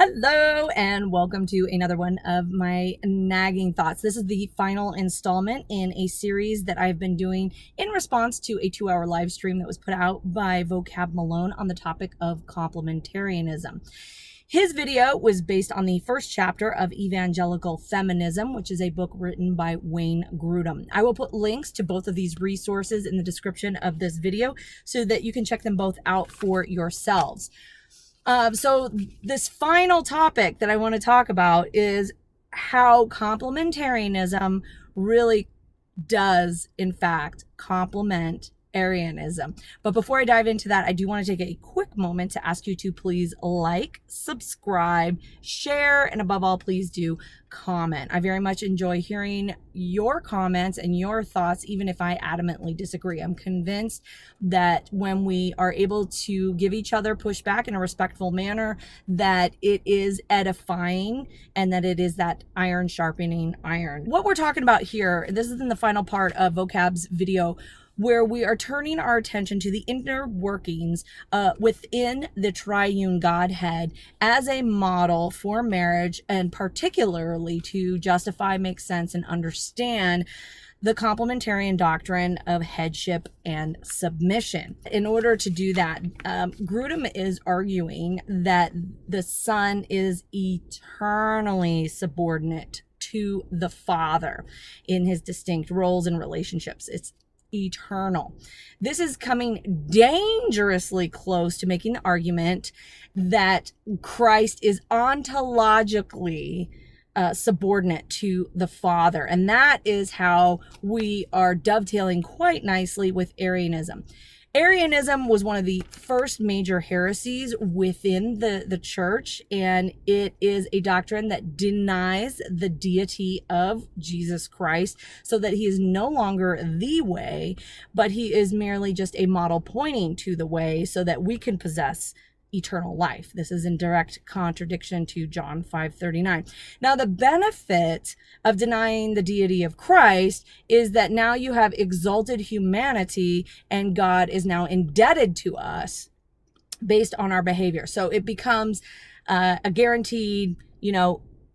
Hello and welcome to another one of my Nagging Thoughts. This is the final installment in a series that I've been doing in response to a 2-hour live stream that was put out by Vocab Malone on the topic of Complementarianism. His video was based on the first chapter of Evangelical Feminism, which is a book written by Grudem. I will put links to both of these resources in the description of this video so that you can check them both out for yourselves. So this final topic that I want to talk about is how complementarianism really does, in fact, complement Arianism. But before I dive into that, I do want to take a quick moment to ask you to please like, subscribe, share, and above all, please do comment. I very much enjoy hearing your comments and your thoughts, even if I adamantly disagree. I'm convinced that when we are able to give each other pushback in a respectful manner, that it is edifying and that it is that iron sharpening iron. What we're talking about here, this is in the final part of Vocab's video, where we are turning our attention to the inner workings within the triune Godhead as a model for marriage, and particularly to justify, make sense, and understand the complementarian doctrine of headship and submission. In order to do that, Grudem is arguing that the Son is eternally subordinate to the Father in his distinct roles and relationships. It's eternal. This is coming dangerously close to making the argument that Christ is ontologically subordinate to the Father. And that is how we are dovetailing quite nicely with Arianism. Arianism was one of the first major heresies within the church, and it is a doctrine that denies the deity of Jesus Christ, so that he is no longer the way, but he is merely just a model pointing to the way so that we can possess eternal life. This is in direct contradiction to John 5:39. Now, the benefit of denying the deity of Christ is that now you have exalted humanity and God is now indebted to us based on our behavior. So it becomes a guaranteed,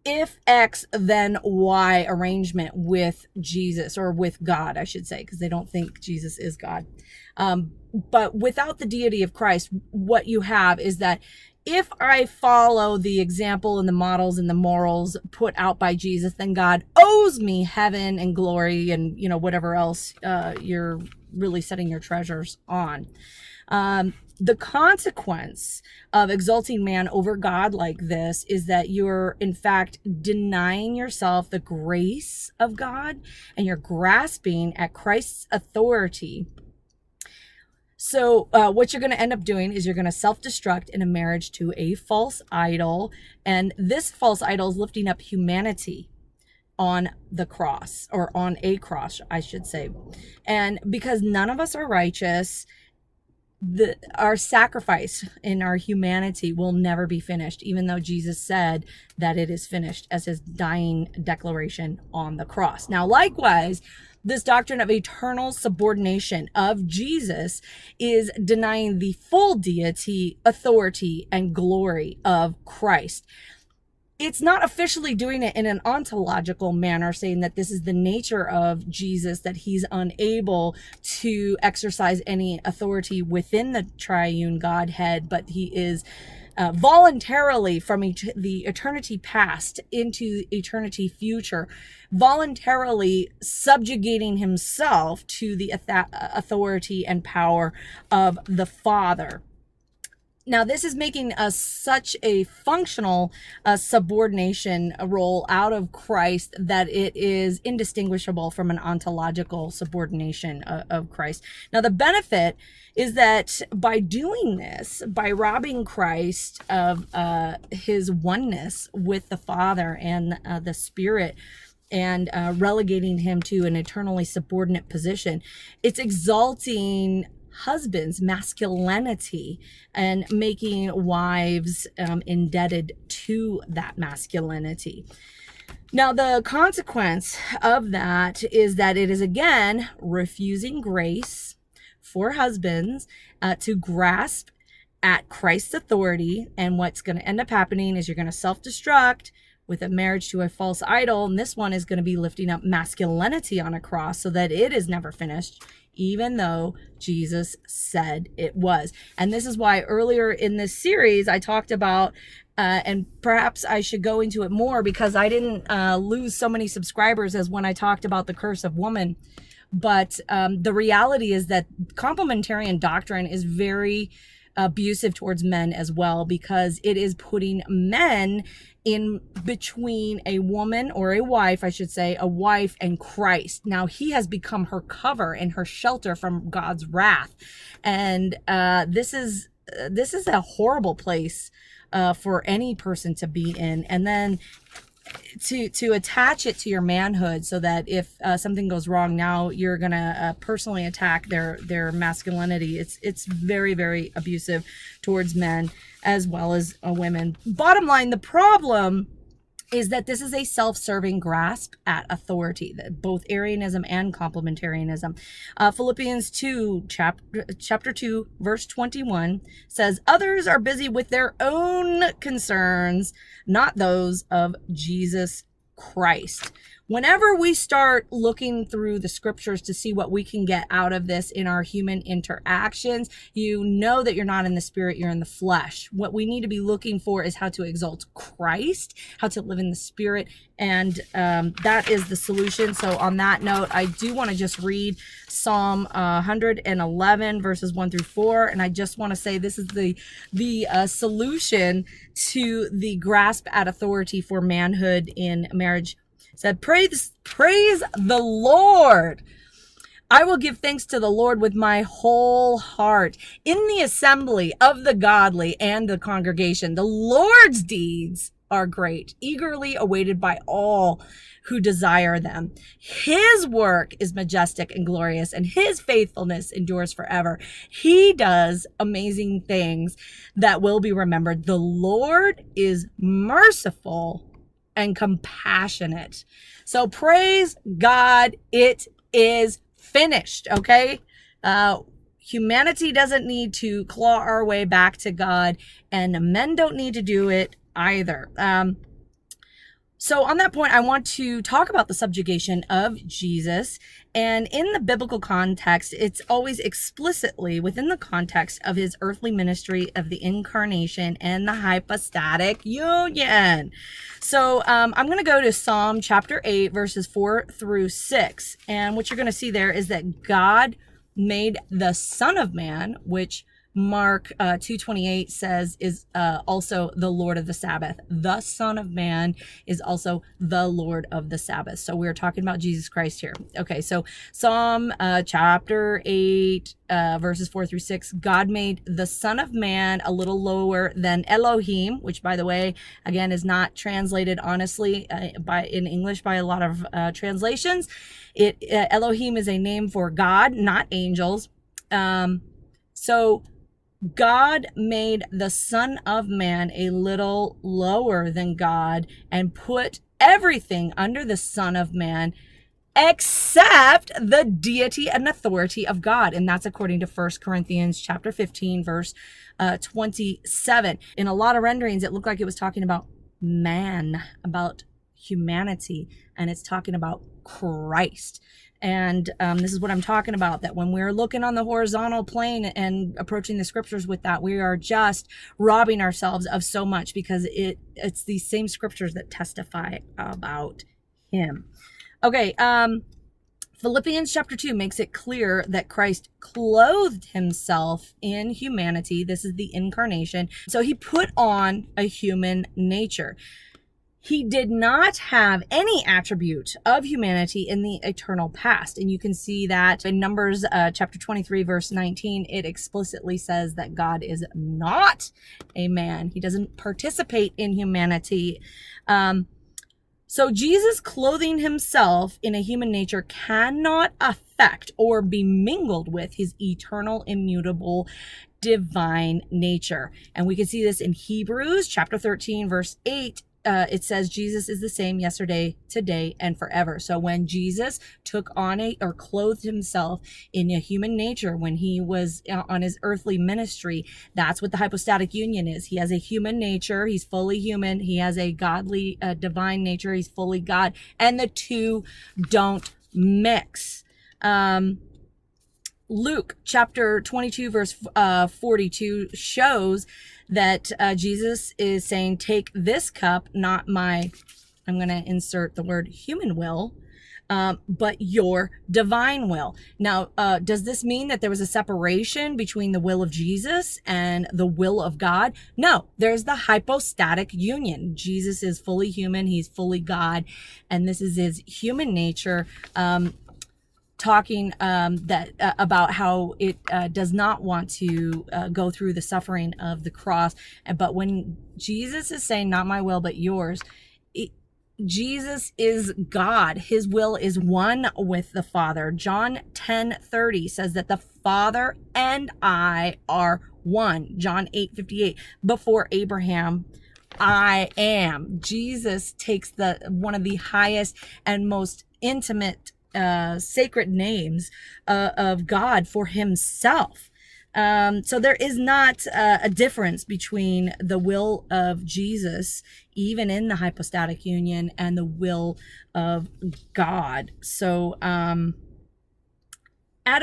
if X, then Y arrangement with Jesus, or with God, I should say, because they don't think Jesus is God. But without the deity of Christ, what you have is that if I follow the example and the models and the morals put out by Jesus, then God owes me heaven and glory and, whatever else you're really setting your treasures on. The consequence of exalting man over God like this is that you're, in fact, denying yourself the grace of God, and you're grasping at Christ's authority. So what you're going to end up doing is you're going to self-destruct in a marriage to a false idol. And this false idol is lifting up humanity on the cross, or on a cross, I should say. And because none of us are righteous, our sacrifice in our humanity will never be finished, even though Jesus said that it is finished as his dying declaration on the cross. Now, likewise, this doctrine of eternal subordination of Jesus is denying the full deity, authority, and glory of Christ. It's not officially doing it in an ontological manner, saying that this is the nature of Jesus, that he's unable to exercise any authority within the triune Godhead, but he is voluntarily from the eternity past into eternity future, voluntarily subjugating himself to the authority and power of the Father. Now, this is making such a functional subordination role out of Christ that it is indistinguishable from an ontological subordination of Christ. Now, the benefit is that by doing this, by robbing Christ of his oneness with the Father and the Spirit, and relegating him to an eternally subordinate position, it's exalting husbands' masculinity and making wives indebted to that masculinity. Now, the consequence of that is that it is, again, refusing grace for husbands to grasp at Christ's authority. And what's going to end up happening is you're going to self-destruct with a marriage to a false idol. And this one is going to be lifting up masculinity on a cross so that it is never finished, even though Jesus said it was. And this is why earlier in this series, I talked about, and perhaps I should go into it more because I didn't lose so many subscribers as when I talked about the curse of woman. But the reality is that complementarian doctrine is very abusive towards men as well, because it is putting men in between a woman, or a wife, I should say, a wife and Christ. Now he has become her cover and her shelter from God's wrath. And this is a horrible place for any person to be in. And then to attach it to your manhood so that if something goes wrong, now you're gonna personally attack their masculinity. It's very, very abusive towards men as well as women. Bottom line, the problem is that this is a self-serving grasp at authority, both Arianism and Complementarianism. Philippians 2, chapter 2, verse 21 says, others are busy with their own concerns, not those of Jesus Christ. Whenever we start looking through the scriptures to see what we can get out of this in our human interactions, you know that you're not in the spirit, you're in the flesh. What we need to be looking for is how to exalt Christ, how to live in the spirit, and that is the solution. So on that note, I do want to just read Psalm 111 verses 1 through 4, and I just want to say this is the solution to the grasp at authority for manhood in marriage. Said, praise the Lord. I will give thanks to the Lord with my whole heart. In the assembly of the godly and the congregation, the Lord's deeds are great, eagerly awaited by all who desire them. His work is majestic and glorious, and his faithfulness endures forever. He does amazing things that will be remembered. The Lord is merciful and compassionate. So praise God, it is finished, okay? Humanity doesn't need to claw our way back to God, and men don't need to do it either. So on that point, I want to talk about the subjugation of Jesus. And in the biblical context, it's always explicitly within the context of his earthly ministry of the incarnation and the hypostatic union. So I'm going to go to Psalm chapter 8, verses 4 through 6. And what you're going to see there is that God made the Son of Man, which Mark 2:28 says is also the Lord of the Sabbath. The Son of Man is also the Lord of the Sabbath. So we're talking about Jesus Christ here. Okay, so Psalm chapter 8, verses 4 through 6. God made the Son of Man a little lower than Elohim, which, by the way, again, is not translated honestly in English by a lot of translations. Elohim is a name for God, not angels. So God made the Son of Man a little lower than God and put everything under the Son of Man except the deity and authority of God. And that's according to 1 Corinthians chapter 15, verse 27. In a lot of renderings, it looked like it was talking about man, about humanity, and it's talking about Christ. And this is what I'm talking about, that when we're looking on the horizontal plane and approaching the scriptures with that, we are just robbing ourselves of so much, because it's these same scriptures that testify about him. Okay, Philippians chapter 2 makes it clear that Christ clothed himself in humanity. This is the incarnation. So he put on a human nature. He did not have any attribute of humanity in the eternal past. And you can see that in Numbers chapter 23, verse 19, it explicitly says that God is not a man. He doesn't participate in humanity. So Jesus clothing himself in a human nature cannot affect or be mingled with his eternal, immutable, divine nature. And we can see this in Hebrews chapter 13, verse 8. it says Jesus is the same yesterday, today, and forever. So when Jesus took on or clothed himself in a human nature, when he was on his earthly ministry, that's what the hypostatic union is. He has a human nature. He's fully human. He has a godly, divine nature. He's fully God. And the two don't mix. Luke chapter 22 verse 42 shows that Jesus is saying, take this cup, not my, I'm going to insert the word human will, but your divine will. Now, does this mean that there was a separation between the will of Jesus and the will of God? No, there's the hypostatic union. Jesus is fully human. He's fully God. And this is his human nature. Talking about how it does not want to go through the suffering of the cross. But when Jesus is saying, not my will, but yours, Jesus is God. His will is one with the Father. John 10:30 says that the Father and I are one. John 8:58, before Abraham, I am. Jesus takes one of the highest and most intimate sacred names of God for himself. So there is not a difference between the will of Jesus, even in the hypostatic union, and the will of God. So at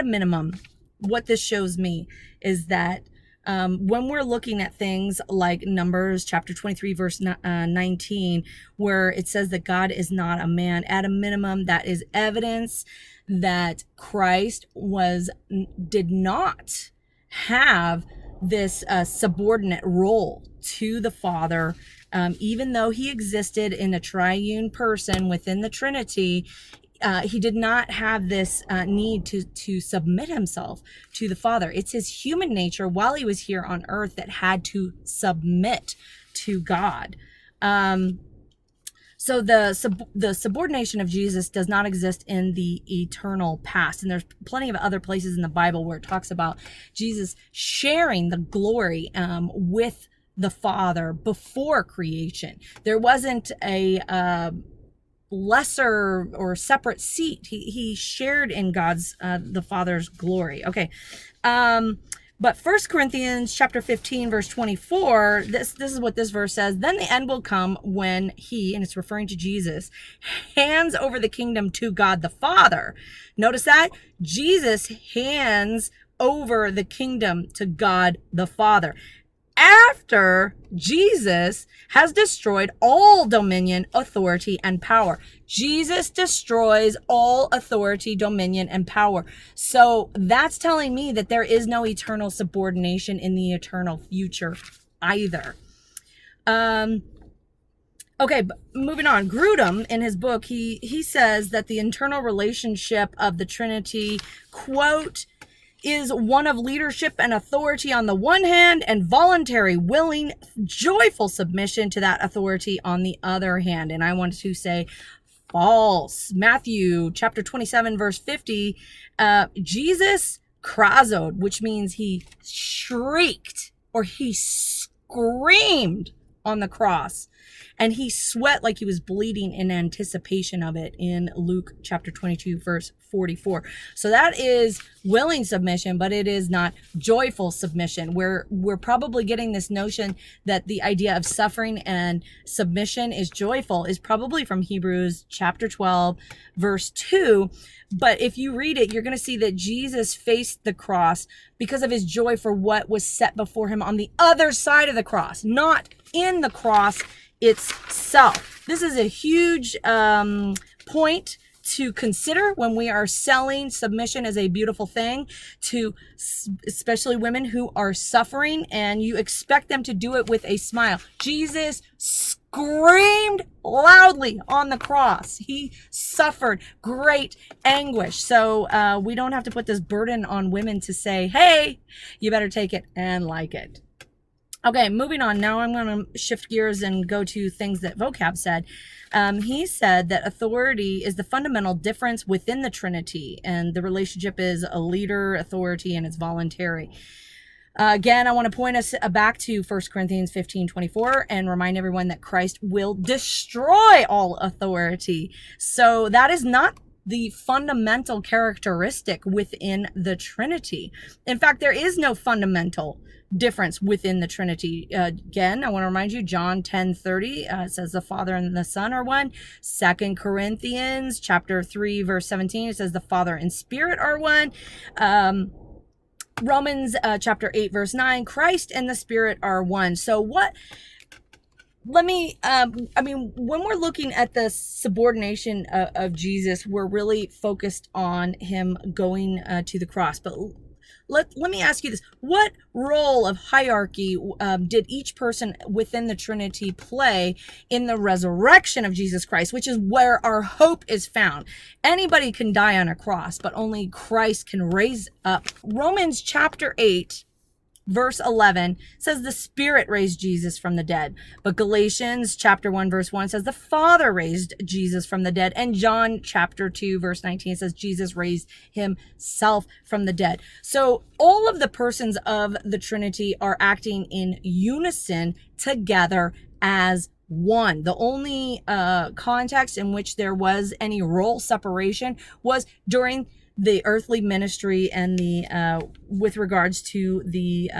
a minimum, what this shows me is that when we're looking at things like Numbers chapter 23 verse 19, where it says that God is not a man, at a minimum, that is evidence that Christ did not have this subordinate role to the Father. Even though he existed in a triune person within the Trinity, he did not have this need to submit himself to the Father. It's his human nature while he was here on earth that had to submit to God. So the subordination of Jesus does not exist in the eternal past. And there's plenty of other places in the Bible where it talks about Jesus sharing the glory with the Father before creation. There wasn't a lesser or separate seat. He shared in God's the Father's glory. Okay. But 1 Corinthians chapter 15 verse 24, this is what this verse says. Then the end will come when he, and it's referring to Jesus, hands over the kingdom to God the Father. Notice that Jesus hands over the kingdom to God the Father after Jesus has destroyed all dominion, authority, and power. Jesus destroys all authority, dominion, and power. So that's telling me that there is no eternal subordination in the eternal future either. Okay, but moving on. Grudem, in his book, he says that the internal relationship of the Trinity, quote, is one of leadership and authority on the one hand, and voluntary, willing, joyful submission to that authority on the other hand. And I want to say false. Matthew chapter 27 verse 50, Jesus krazoed, which means he shrieked or he screamed on the cross. And he sweat like he was bleeding in anticipation of it in Luke chapter 22, verse 44. So that is willing submission, but it is not joyful submission. We're probably getting this notion that the idea of suffering and submission is joyful is probably from Hebrews chapter 12, verse 2. But if you read it, you're going to see that Jesus faced the cross because of his joy for what was set before him on the other side of the cross, not in the cross itself. This is a huge point to consider when we are selling submission as a beautiful thing to especially women who are suffering, and you expect them to do it with a smile. Jesus screamed loudly on the cross. He suffered great anguish. So we don't have to put this burden on women to say, hey, you better take it and like it. Okay, moving on. Now I'm going to shift gears and go to things that Vocab said. He said that authority is the fundamental difference within the Trinity, and the relationship is a leader, authority, and it's voluntary. Again, I want to point us back to 1 Corinthians 15:24 and remind everyone that Christ will destroy all authority. So that is not the fundamental characteristic within the Trinity. In fact, there is no fundamental difference within the Trinity. Again, I want to remind you, John 10:30 says the Father and the Son are one. 2 Corinthians chapter 3, verse 17, it says the Father and Spirit are one. Romans chapter 8, verse 9, Christ and the Spirit are one. So when we're looking at the subordination of Jesus, we're really focused on him going to the cross. But let me ask you this. What role of hierarchy did each person within the Trinity play in the resurrection of Jesus Christ, which is where our hope is found? Anybody can die on a cross, but only Christ can raise up. Romans chapter 8, verse 11 says the Spirit raised Jesus from the dead. But Galatians chapter 1, verse 1 says the Father raised Jesus from the dead. And John chapter 2, verse 19 says Jesus raised himself from the dead. So all of the persons of the Trinity are acting in unison together as one. The only context in which there was any role separation was during the earthly ministry and the with regards to the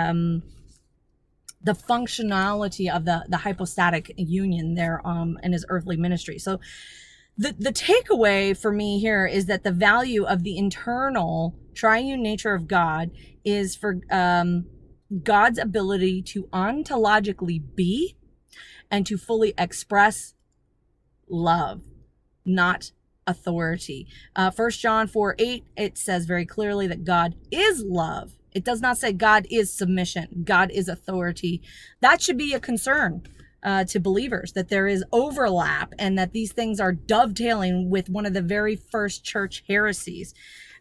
functionality of the hypostatic union there in his earthly ministry. So the takeaway for me here is that the value of the internal triune nature of God is for God's ability to ontologically be and to fully express love, not authority. 1 John 4:8, it says very clearly that God is love. It does not say God is submission. God is authority. That should be a concern to believers, that there is overlap and that these things are dovetailing with one of the very first church heresies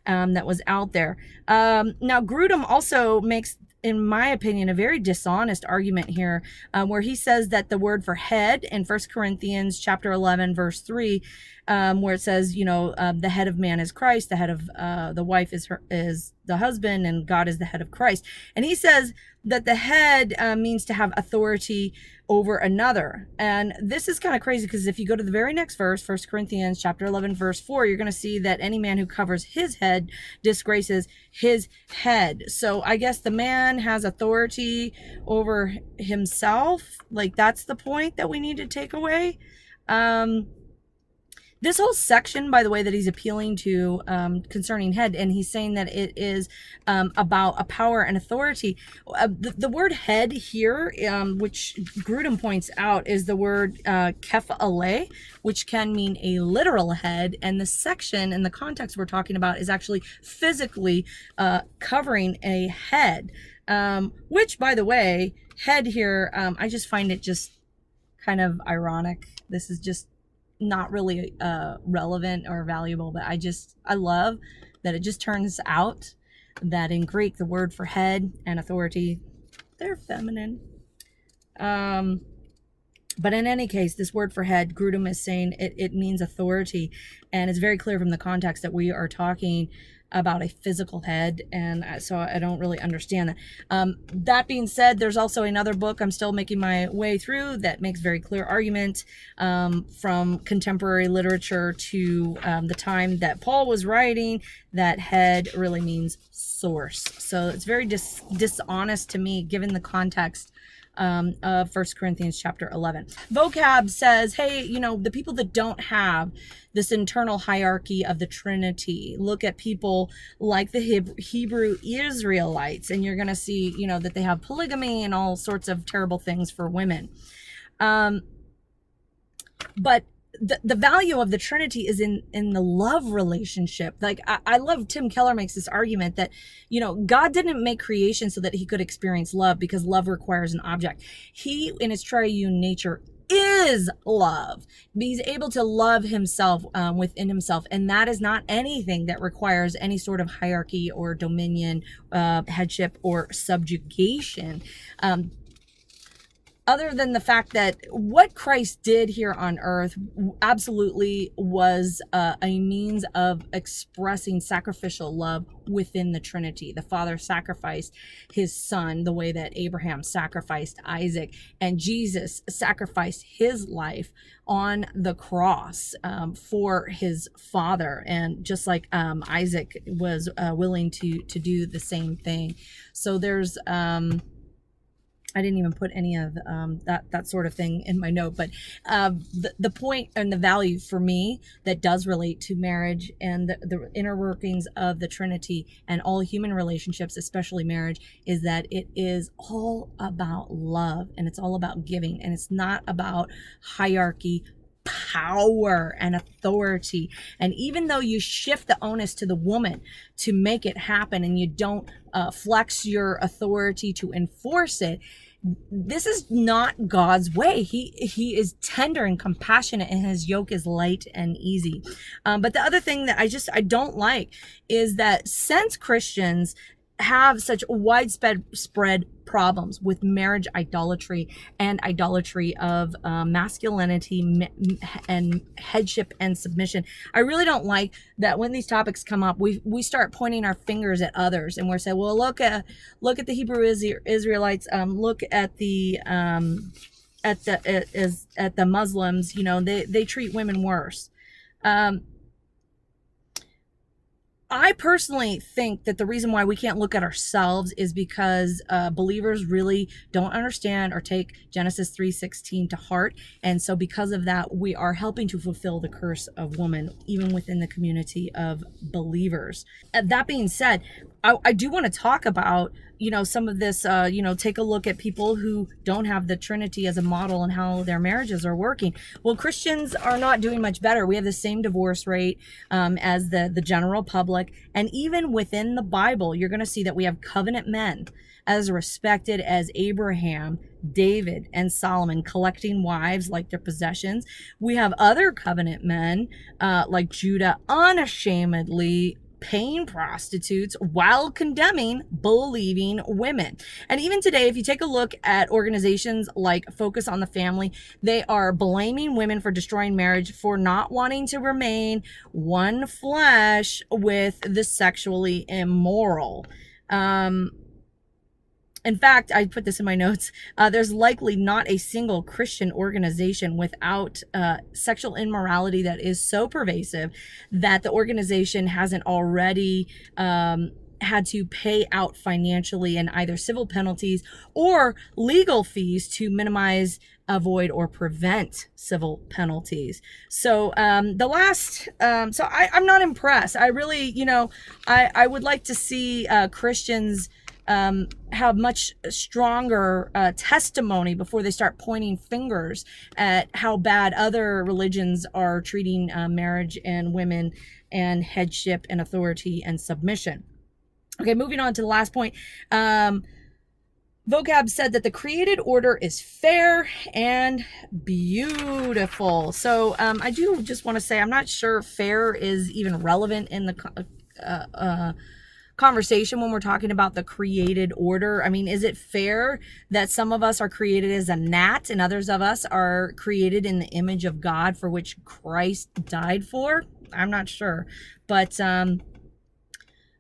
that was out there. Now, Grudem also makes, in my opinion, a very dishonest argument here, where he says that the word for head in 1 Corinthians chapter 11, verse 3, where it says, the head of man is Christ, the head of the wife is the husband, and God is the head of Christ. And he says that the head means to have authority over another. And this is kind of crazy, because if you go to the very next verse, 1 Corinthians chapter 11, verse 4, you're going to see that any man who covers his head disgraces his head. So I guess the man has authority over himself. Like, that's the point that we need to take away. This whole section, by the way, that he's appealing to concerning head, and he's saying that it is about a power and authority. The word head here, which Grudem points out, is the word kephale, which can mean a literal head. And the section and the context we're talking about is actually physically covering a head, which, by the way, head here, I just find it just kind of ironic. This is just not really relevant or valuable, but I love that it just turns out that in Greek the word for head and authority, they're feminine. But in any case, this word for head, Grudem is saying it means authority, and it's very clear from the context that we are talking about a physical head, and so I don't really understand that. That being said, there's also another book I'm still making my way through that makes very clear argument from contemporary literature to the time that Paul was writing, that head really means source. So it's very dishonest to me, given the context of 1 Corinthians chapter 11. Vocab says, hey, the people that don't have this internal hierarchy of the Trinity, look at people like the Hebrew Israelites, and you're going to see, that they have polygamy and all sorts of terrible things for women. But the value of the Trinity is in the love relationship. Like, I love Tim Keller makes this argument that, God didn't make creation so that he could experience love, because love requires an object. He, in his triune nature, is love. He's able to love himself within himself, and that is not anything that requires any sort of hierarchy or dominion, headship, or subjugation. other than the fact that what Christ did here on earth absolutely was a means of expressing sacrificial love within the Trinity. The Father sacrificed his son the way that Abraham sacrificed Isaac, and Jesus sacrificed his life on the cross for his father, and just like Isaac was willing to do the same thing. So there's I didn't even put any of that sort of thing in my note, but the point and the value for me that does relate to marriage and the inner workings of the Trinity and all human relationships, especially marriage, is that it is all about love, and it's all about giving, and it's not about hierarchy, power, and authority. And even though you shift the onus to the woman to make it happen, and you don't flex your authority to enforce it, this is not God's way. He is tender and compassionate, and his yoke is light and easy. But the other thing that I don't like is that since Christians have such widespread problems with marriage idolatry and idolatry of masculinity and headship and submission, I really don't like that when these topics come up, we start pointing our fingers at others, and we're saying, well, look at the Hebrew Israelites, look at the Muslims, they treat women worse. I personally think that the reason why we can't look at ourselves is because believers really don't understand or take Genesis 3:16 to heart. And so because of that, we are helping to fulfill the curse of woman, even within the community of believers. That being said, I do want to talk about, some of this, take a look at people who don't have the Trinity as a model and how their marriages are working. Well, Christians are not doing much better. We have the same divorce rate as the general public. And even within the Bible, you're going to see that we have covenant men as respected as Abraham, David, and Solomon, collecting wives like their possessions. We have other covenant men like Judah unashamedly paying prostitutes while condemning believing women. And even today, if you take a look at organizations like Focus on the Family, they are blaming women for destroying marriage, for not wanting to remain one flesh with the sexually immoral. In fact, I put this in my notes, there's likely not a single Christian organization without sexual immorality that is so pervasive that the organization hasn't already had to pay out financially in either civil penalties or legal fees to minimize, avoid, or prevent civil penalties. So I'm not impressed. I really, I would like to see Christians have much stronger testimony before they start pointing fingers at how bad other religions are treating marriage and women and headship and authority and submission. Okay, moving on to the last point. Vocab said that the created order is fair and beautiful. So I do just want to say, I'm not sure fair is even relevant in the conversation when we're talking about the created order. I mean, is it fair that some of us are created as a gnat and others of us are created in the image of God, for which Christ died for? I'm not sure. But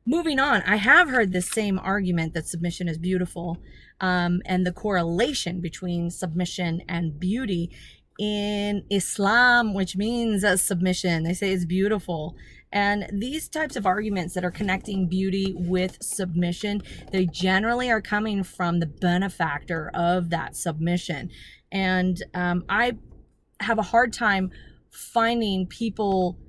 moving on, I have heard this same argument that submission is beautiful, and the correlation between submission and beauty in Islam, which means submission. They say it's beautiful. And these types of arguments that are connecting beauty with submission, they generally are coming from the benefactor of that submission. And I have a hard time finding people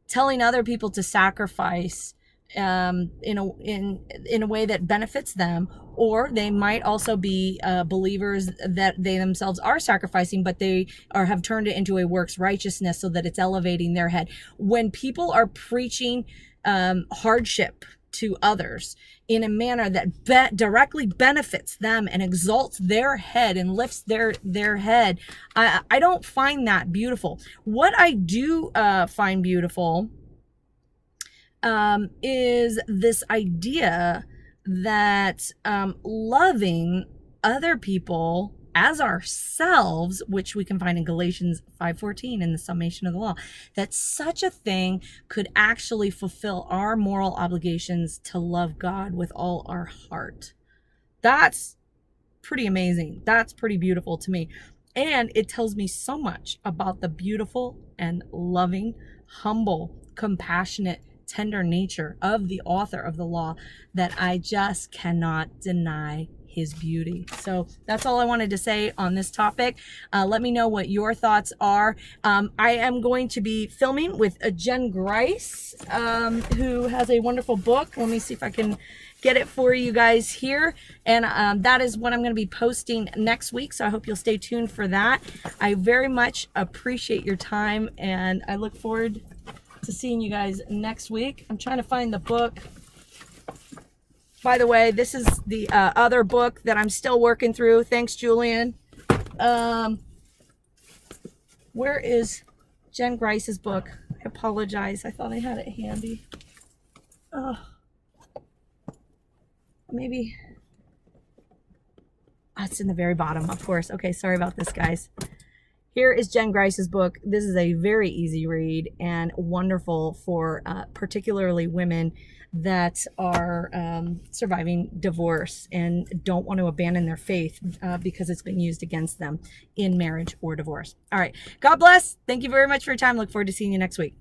telling other people to sacrifice in a way that benefits them, or they might also be believers that they themselves are sacrificing, but they have turned it into a works righteousness so that it's elevating their head. When people are preaching hardship to others in a manner that directly benefits them and exalts their head and lifts their head, I don't find that beautiful. What I do find beautiful is this idea that loving other people as ourselves, which we can find in Galatians 5:14 in the summation of the law, that such a thing could actually fulfill our moral obligations to love God with all our heart. That's pretty amazing. That's pretty beautiful to me. And it tells me so much about the beautiful and loving, humble, compassionate, tender nature of the author of the law that I just cannot deny his beauty. So that's all I wanted to say on this topic. Let me know what your thoughts are. I am going to be filming with Jen Grice, who has a wonderful book. Let me see if I can get it for you guys here. And that is what I'm going to be posting next week. So I hope you'll stay tuned for that. I very much appreciate your time, and I look forward to seeing you guys next week. I'm trying to find the book. By the way, this is the other book that I'm still working through. Thanks, Julian. Where is Jen Grice's book? I apologize. I thought I had it handy. Maybe. Oh, it's in the very bottom, of course. Okay, sorry about this, guys. Here is Jen Grice's book. This is a very easy read and wonderful for particularly women that are surviving divorce and don't want to abandon their faith because it's been used against them in marriage or divorce. All right. God bless. Thank you very much for your time. Look forward to seeing you next week.